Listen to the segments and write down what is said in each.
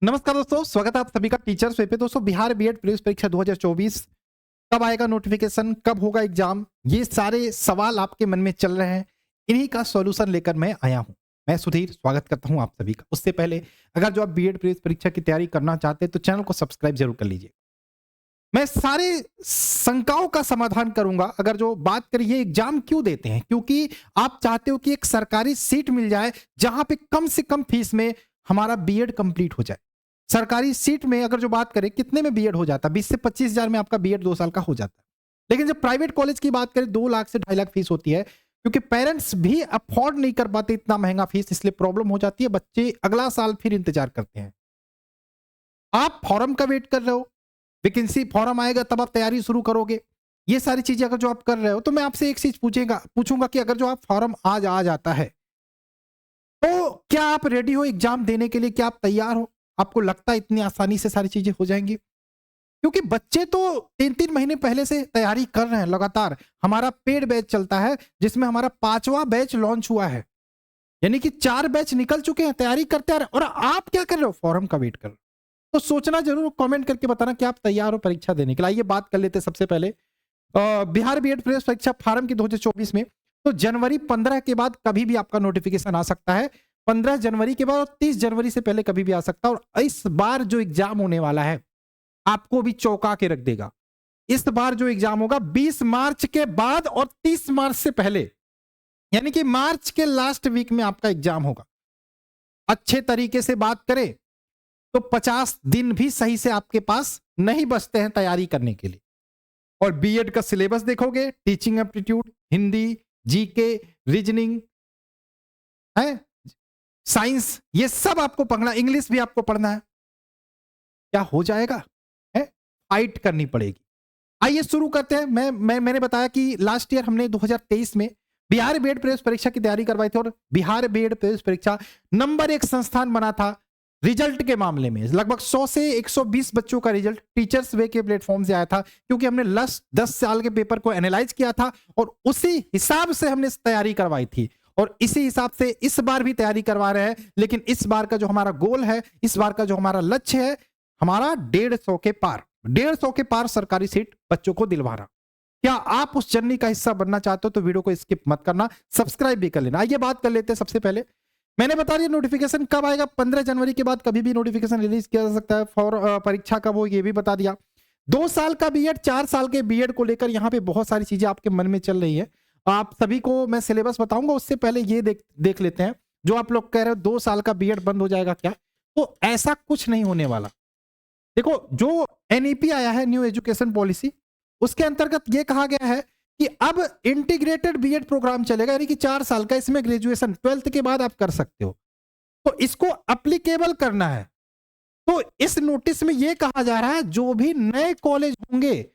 नमस्कार दोस्तों, स्वागत है आप सभी का टीचर्स वे पे। दोस्तों, बिहार बीएड प्रवेश परीक्षा 2024 कब आएगा नोटिफिकेशन, कब होगा एग्जाम, ये सारे सवाल आपके मन में चल रहे हैं। इन्हीं का सॉल्यूशन लेकर मैं आया हूं। मैं सुधीर स्वागत करता हूं आप सभी का। उससे पहले अगर जो आप बीएड प्रवेश परीक्षा की तैयारी करना चाहते हैं तो चैनल को सब्सक्राइब जरूर कर लीजिए। मैं सारे शंकाओं का समाधान करूंगा। अगर जो बात करें ये एग्जाम क्यों देते हैं, क्योंकि आप चाहते हो कि एक सरकारी सीट मिल जाए जहां पे कम से कम फीस में हमारा बीएड कंप्लीट हो जाए। सरकारी सीट में अगर जो बात करें कितने में बीएड हो जाता है, 20 से 25 हजार में आपका बीएड 2 साल का हो जाता है। लेकिन जब प्राइवेट कॉलेज की बात करें 2 लाख से 2.5 लाख फीस होती है, क्योंकि पेरेंट्स भी अफोर्ड नहीं कर पाते इतना महंगा फीस, इसलिए प्रॉब्लम हो जाती है। बच्चे अगला साल फिर इंतजार करते हैं। आप फॉर्म का वेट कर रहे हो, वैकेंसी फॉर्म आएगा तब आप तैयारी शुरू करोगे। ये सारी चीजें अगर जो आप कर रहे हो तो मैं आपसे एक चीज पूछूंगा कि अगर जो आप फॉर्म आज आ जाता है तो क्या आप रेडी हो एग्जाम देने के लिए? क्या आप तैयार हो? आपको लगता है इतनी आसानी से सारी चीजें हो जाएंगी? क्योंकि बच्चे तो 3-3 महीने पहले से तैयारी कर रहे हैं लगातार। हमारा पेड बैच चलता है जिसमें हमारा 5वां बैच लॉन्च हुआ है, यानी कि 4 बैच निकल चुके हैं, तैयारी करते आ रहे हैं। और आप क्या कर रहे हो? फॉर्म का वेट कर रहे हो। तो सोचना जरूर, कमेंट करके बताना कि आप तैयार हो परीक्षा देने के लिए। आइए बात कर लेते हैं सबसे पहले बिहार बीएड प्रवेश परीक्षा फार्म की 2024 में। तो जनवरी 15 के बाद कभी भी आपका नोटिफिकेशन आ सकता है। 15 जनवरी के बाद और 30 जनवरी से पहले कभी भी आ सकता है। और इस बार जो एग्जाम होने वाला है आपको भी चौंका के रख देगा। इस बार जो एग्जाम होगा 20 मार्च के बाद और 30 मार्च से पहले, यानी कि मार्च के लास्ट वीक में आपका एग्जाम होगा। अच्छे तरीके से बात करें तो 50 दिन भी सही से आपके पास नहीं बचते हैं तैयारी करने के लिए। और बीएड का सिलेबस देखोगे, teaching aptitude, Hindi, GK, reasoning है, साइंस, ये सब आपको पढ़ना, इंग्लिश भी आपको पढ़ना है। क्या हो जाएगा? है, फाइट करनी पड़ेगी। आइए शुरू करते हैं। मैंने बताया कि लास्ट ईयर हमने 2023 में बिहार बीएड प्रवेश परीक्षा की तैयारी करवाई थी। और बिहार बीएड प्रवेश परीक्षा नंबर 1 संस्थान बना था रिजल्ट के मामले में। लगभग 100 से 120 बच्चों का रिजल्ट टीचर्स वे के प्लेटफॉर्म से आया था, क्योंकि हमने लास्ट 10 साल के पेपर को एनालाइज किया था और उसी हिसाब से हमने तैयारी करवाई थी। और इसी हिसाब से इस बार भी तैयारी करवा रहे हैं। लेकिन इस बार का जो हमारा गोल है, इस बार का जो हमारा लक्ष्य है, हमारा 150 के पार, 150 के पार सरकारी सीट बच्चों को दिलवाना। क्या आप उस जर्नी का हिस्सा बनना चाहते हो तो वीडियो को स्किप मत करना, सब्सक्राइब भी कर लेना। आइए बात कर लेते हैं। सबसे पहले मैंने बता दिया नोटिफिकेशन कब आएगा। 15 जनवरी के बाद कभी भी नोटिफिकेशन रिलीज किया जा सकता है। फॉर परीक्षा कब हो ये भी बता दिया। 2 साल का बीएड, 4 साल के बीएड को लेकर यहाँ पे बहुत सारी चीजें आपके मन में चल रही है। आप सभी को मैं सिलेबस बताऊंगा, उससे पहले ये देख लेते हैं। जो आप लोग कह रहे हो 2 साल का बीएड बंद हो जाएगा क्या, तो ऐसा कुछ नहीं होने वाला। देखो, जो एनईपी आया है, न्यू एजुकेशन पॉलिसी, उसके अंतर्गत ये कहा गया है कि अब इंटीग्रेटेड बीएड प्रोग्राम चलेगा, यानी कि 4 साल का। इसमें ग्रेजुएशन 12th के बाद आप कर सकते हो, तो इसको अप्लीकेबल करना है। तो इस नोटिस में यह कहा जा रहा है जो भी नए कॉलेज होंगे,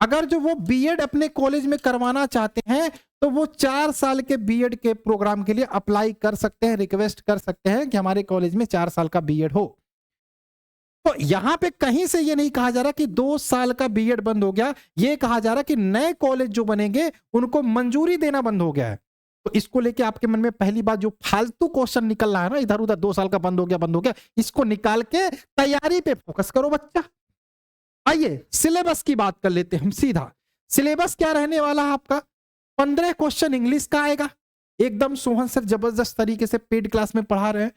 अगर जो वो बीएड अपने कॉलेज में करवाना चाहते हैं तो वो 4 साल के बीएड के प्रोग्राम के लिए अप्लाई कर सकते हैं, रिक्वेस्ट कर सकते हैं कि हमारे कॉलेज में 4 साल का बीएड हो। तो यहां पे कहीं से ये नहीं कहा जा रहा कि 2 साल का बीएड बंद हो गया। ये कहा जा रहा कि नए कॉलेज जो बनेंगे उनको मंजूरी देना बंद हो गया है। तो इसको लेके आपके मन में पहली बात जो फालतू क्वेश्चन निकल रहा है ना, इधर उधर 2 साल का बंद हो गया, इसको निकाल के तैयारी पे फोकस करो बच्चा। आइए सिलेबस की बात कर लेते हैं हम सीधा। सिलेबस क्या रहने वाला है आपका? 15 क्वेश्चन इंग्लिश का आएगा, एकदम सोहन सर जबरदस्त तरीके से पेड क्लास में पढ़ा रहे हैं।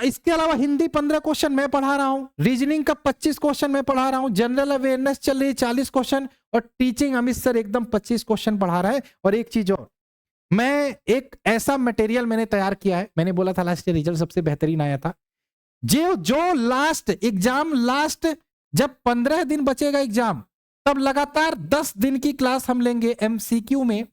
इसके अलावा हिंदी 15 क्वेश्चन मैं पढ़ा रहा हूं, रीजनिंग का 25 क्वेश्चन मैं पढ़ा रहा हूं, जनरल अवेयरनेस चल रही है 40 क्वेश्चन, और टीचिंग अमित सर एकदम 25 क्वेश्चन पढ़ा रहा है। और एक चीज और, मैं एक ऐसा मटेरियल मैंने तैयार किया है। मैंने बोला था लास्ट ईयर रिजल्ट सबसे बेहतरीन आया था। जो लास्ट एग्जाम, लास्ट जब 15 दिन बचेगा एग्जाम, तब लगातार 10 दिन की क्लास हम लेंगे एमसीक्यू में,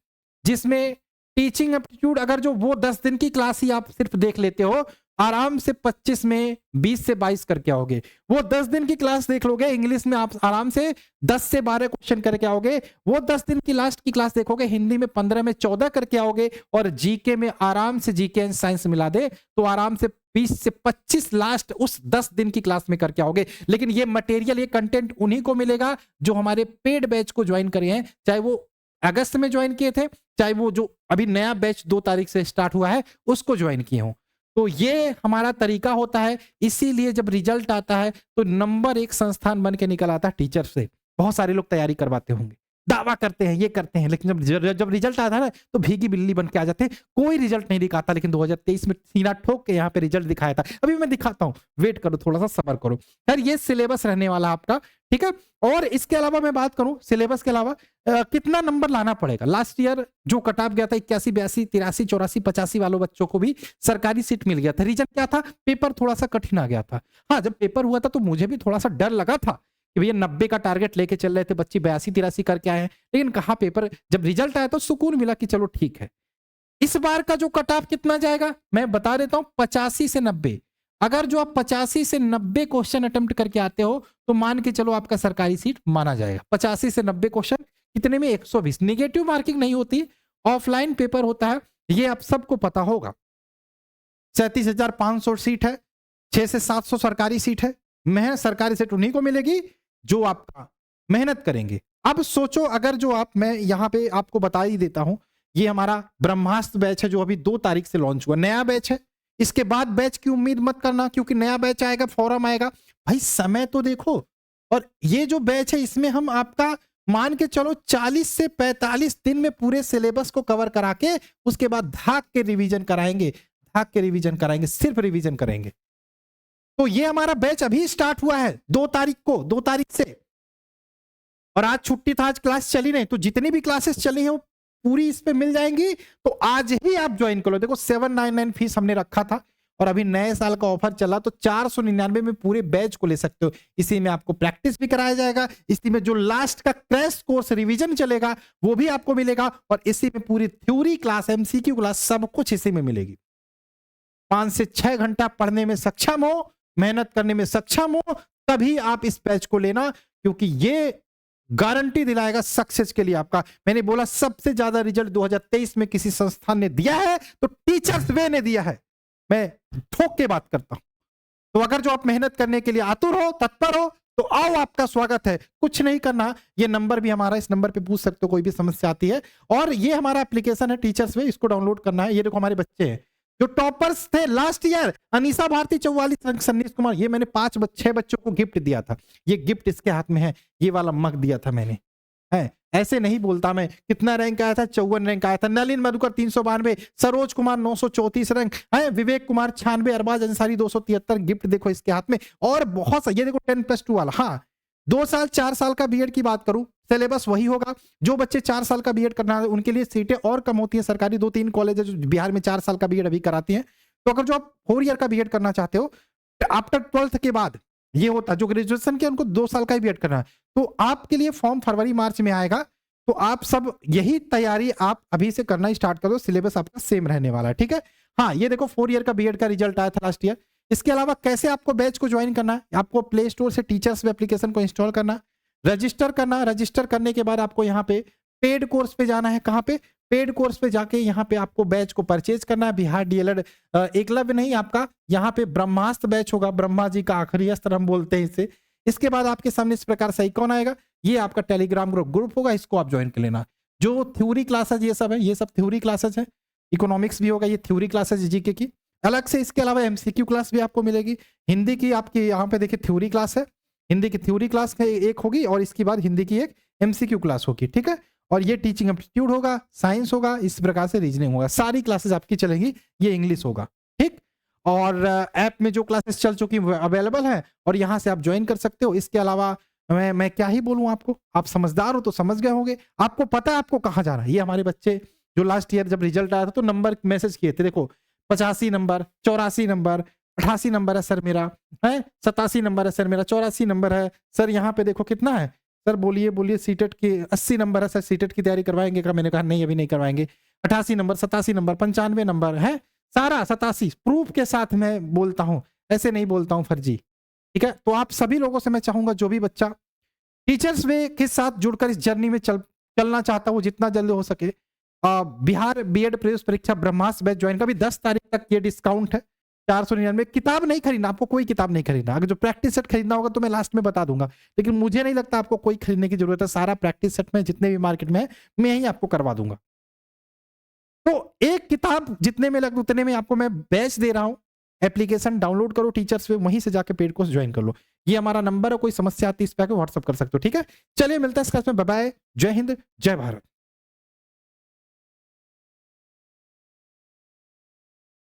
जिसमें टीचिंग एप्टीट्यूड, अगर जो वो 10 दिन की क्लास ही आप सिर्फ देख लेते हो, आराम से 25 में 20 से 22 करके आओगे। वो 10 दिन की क्लास देख लोगे, इंग्लिश में आप आराम से 10 से 12 क्वेश्चन करके आओगे। वो 10 दिन की लास्ट की क्लास देखोगे, हिंदी में 15 में 14 करके आओगे। और जीके में आराम से, जीके एंड साइंस मिला दे तो आराम से 20 से 25 लास्ट उस 10 दिन की क्लास में करके आओगे। लेकिन ये मटेरियल, ये कंटेंट उन्हीं को मिलेगा जो हमारे पेड बैच को ज्वाइन करे हैं, चाहे वो अगस्त में ज्वाइन किए थे, चाहे वो जो अभी नया बैच 2 तारीख से स्टार्ट हुआ है उसको ज्वाइन किए हो। तो ये हमारा तरीका होता है, इसीलिए जब रिजल्ट आता है तो नंबर 1 संस्थान बन के निकल आता है टीचर से। बहुत सारे लोग तैयारी करवाते होंगे, दावा करते हैं, ये करते हैं, लेकिन जब रिजल्ट आता है ना तो भीगी बिल्ली बन के आ जाते हैं। कोई रिजल्ट नहीं दिखाता, लेकिन 2023 में सीना ठोक के यहाँ पे रिजल्ट दिखाया था। अभी मैं दिखाता हूँ, वेट करो, थोड़ा सा सब्र करो। खैर ये सिलेबस रहने वाला आपका, ठीक है। और इसके अलावा मैं बात करूं सिलेबस के अलावा कितना नंबर लाना पड़ेगा। लास्ट ईयर जो कट ऑफ गया था 81, 82, 83, 84, 85 वालों बच्चों को भी सरकारी सीट मिल गया था। रीजन क्या था? पेपर थोड़ा सा कठिन आ गया था। हाँ, जब पेपर हुआ था तो मुझे भी थोड़ा सा डर लगा था कि भैया 90 का टारगेट लेके चल रहे थे बच्चे, 82, 83 करके आए हैं। लेकिन कहा पेपर जब रिजल्ट आया तो सुकून मिला कि चलो ठीक है। इस बार का जो कट ऑफ कितना जाएगा मैं बता देता हूं, 85 से 90। अगर जो आप 85 से 90 क्वेश्चन अटेम्प्ट करके आते हो तो मान के चलो आपका सरकारी सीट माना जाएगा। 85 से 90 क्वेश्चन कितने में? 120। निगेटिव मार्किंग नहीं होती, ऑफलाइन पेपर होता है, ये आप सबको पता होगा। 37,500 सीट है, 6 से 700 सरकारी सीट है। मेहनत सरकारी सीट उन्हीं को मिलेगी जो आपका मेहनत करेंगे। अब सोचो, अगर जो आप, मैं यहां पे आपको बता ही देता हूं, ये हमारा ब्रह्मास्त्र बैच है जो अभी 2 तारीख से लॉन्च हुआ, नया बैच है। इसके बाद बैच की उम्मीद मत करना, क्योंकि नया बैच आएगा, फॉर्म आएगा। भाई समय तो देखो। और ये जो बैच है इसमें हम आपका मान के चलो 40 से 45 दिन में पूरे सिलेबस को कवर करा के उसके बाद धाक के रिवीजन कराएंगे, धाक के रिवीजन कराएंगे, सिर्फ रिवीजन करेंगे। तो ये हमारा बैच अभी स्टार्ट हुआ है 2 तारीख को, 2 तारीख से। और आज छुट्टी था, आज क्लास चली नहीं, तो जितनी भी क्लासेस चली हैं वो पूरी इस पे मिल जाएंगी। तो आज ही आप ज्वाइन करो। देखो 799 फीस हमने रखा था और अभी नए साल का ऑफर चला तो 499 में पूरे बैच को ले सकते हो। इसी में आपको प्रैक्टिस भी कराया जाएगा, इसी में जो लास्ट का क्रैश कोर्स रिवीजन चलेगा वो भी आपको मिलेगा, और इसी में पूरी थ्योरी क्लास, एमसीक्यू क्लास, सब कुछ इसी में मिलेगी। 5 से 6 घंटा पढ़ने में सक्षम हो, मेहनत करने में सक्षम हो, तभी आप इस बैच को लेना, क्योंकि ये गारंटी दिलाएगा सक्सेस के लिए आपका। मैंने बोला सबसे ज्यादा रिजल्ट 2023 में किसी संस्थान ने दिया है तो टीचर्स वे ने दिया है। मैं ठोक के बात करता हूं। तो अगर जो आप मेहनत करने के लिए आतुर हो, तत्पर हो, तो आओ, आपका स्वागत है। कुछ नहीं करना, ये नंबर भी हमारा, इस नंबर पे पूछ सकते हो, कोई भी समस्या आती है। और ये हमारा एप्लीकेशन है टीचर्स वे, इसको डाउनलोड करना है। ये देखो हमारे बच्चे हैं जो टॉपर्स थे लास्ट ईयर, अनीसा भारती 44, सन्नीस कुमार, ये मैंने 6 बच्चों को गिफ्ट दिया था। ये गिफ्ट इसके हाथ में है, ये वाला मग दिया था मैंने। है ऐसे नहीं बोलता मैं। कितना रैंक आया था? 54 रैंक आया था। नलिन मधुकर 392, सरोज कुमार 934 रैंक है, विवेक कुमार 96, अरबाज अंसारी 273। गिफ्ट देखो इसके हाथ में। और बहुत सा, ये देखो 10+2 वाला। हाँ, 2 साल 4 साल का बीएड की बात करूं, सिलेबस वही होगा। जो बच्चे 4 साल का बीएड करना है उनके लिए सीटें और कम होती है। सरकारी 2-3 कॉलेज है जो बिहार में 4 साल का बीएड अभी कराती हैं। तो अगर जो आप 4 ईयर का बीएड करना चाहते हो, आफ्टर 12th के बाद ये होता है, जो ग्रेजुएशन के उनको 2 साल का ही बीएड करना है, तो आपके लिए फॉर्म फरवरी मार्च में आएगा। तो आप सब यही तैयारी आप अभी से करना स्टार्ट कर दो, सिलेबस आपका सेम रहने वाला है, ठीक है। हाँ, ये देखो 4 ईयर का बीएड का रिजल्ट आया था लास्ट ईयर। इसके अलावा कैसे आपको बैच को ज्वाइन करना है, आपको प्ले स्टोर से टीचर्स एप्लीकेशन को इंस्टॉल करना, रजिस्टर करना। रजिस्टर करने के बाद आपको यहाँ पे पेड कोर्स पे जाना है। कहाँ पे? पेड कोर्स पे जाके यहाँ पे आपको बैच को परचेज करना है। बिहार डीएलएड एकलव्य नहीं, आपका यहाँ पे ब्रह्मास्त्र बैच होगा, ब्रह्मा जी का आखिरी अस्त्र हम बोलते हैं इसे। इसके बाद आपके सामने इस प्रकार से आइकॉन आएगा, ये आपका टेलीग्राम ग्रुप होगा, इसको आप ज्वाइन कर लेना। जो थ्योरी क्लासेज ये सब है, ये सब थ्योरी क्लासेज है। इकोनॉमिक्स भी होगा, ये थ्योरी क्लासेज जीके की अलग से। इसके अलावा एमसीक्यू क्लास भी आपको मिलेगी। हिंदी की आपकी यहाँ पे देखिए थ्योरी क्लास है, हिंदी की थ्योरी क्लास एक होगी और इसके बाद हिंदी की एक एमसीक्यू क्लास होगी, ठीक है। और ये टीचिंग एप्टीट्यूड होगा, साइंस होगा, इस प्रकार से रीजनिंग होगा। सारी क्लासेस आपकी चलेंगी। ये इंग्लिश होगा, ठीक। और ऐप में जो क्लासेस चल चुकी वो अवेलेबल है और यहाँ से आप ज्वाइन कर सकते हो। इसके अलावा मैं क्या ही बोलूँ आपको, आप समझदार हो तो समझ गए होंगे, आपको पता है आपको कहाँ जाना है। ये हमारे बच्चे जो लास्ट ईयर जब रिजल्ट आया था तो नंबर मैसेज किए थे, देखो 85 नंबर, 84 नंबर, 88 नंबर है सर मेरा, है 87 नंबर है सर मेरा, 84 नंबर है सर। यहाँ पे देखो कितना है सर, बोलिए बोलिए। सीटेट की 80 नंबर है सर, सीटेट की तैयारी करवाएंगे क्या? मैंने कहा नहीं, अभी नहीं करवाएंगे। 88 नंबर, 87 नंबर, 95 नंबर है सारा, 87 प्रूफ के साथ मैं बोलता हूँ, ऐसे नहीं बोलता हूँ फर्जी, ठीक है। तो आप सभी लोगों से मैं चाहूंगा, जो भी बच्चा टीचर्स वे के साथ जुड़कर इस जर्नी में चलना चाहता हूँ, जितना जल्दी हो सके बिहार बीएड प्रवेश परीक्षा ब्रह्मास्त्र बैच ज्वाइन का भी 10 तारीख तक ये डिस्काउंट है। 499। किताब नहीं खरीदना, आपको कोई किताब नहीं खरीदना। अगर जो प्रैक्टिस सेट खरीदना होगा तो मैं लास्ट में बता दूंगा, लेकिन मुझे नहीं लगता आपको कोई खरीदने की जरूरत है। सारा प्रैक्टिस सेट में जितने भी मार्केट में है मैं ही आपको करवा दूंगा। तो एक किताब जितने में लग उतने में आपको मैं बैच दे रहा हूं। एप्लीकेशन डाउनलोड करो टीचर्स पे, वहीं से जाके पेड कोर्स ज्वाइन कर लो। ये हमारा नंबर है, कोई समस्या आती है इस पे आके व्हाट्सअप कर सकते हो। ठीक है, चलिए मिलता है इस क्लास में। बाय बाय, जय हिंद, जय भारत।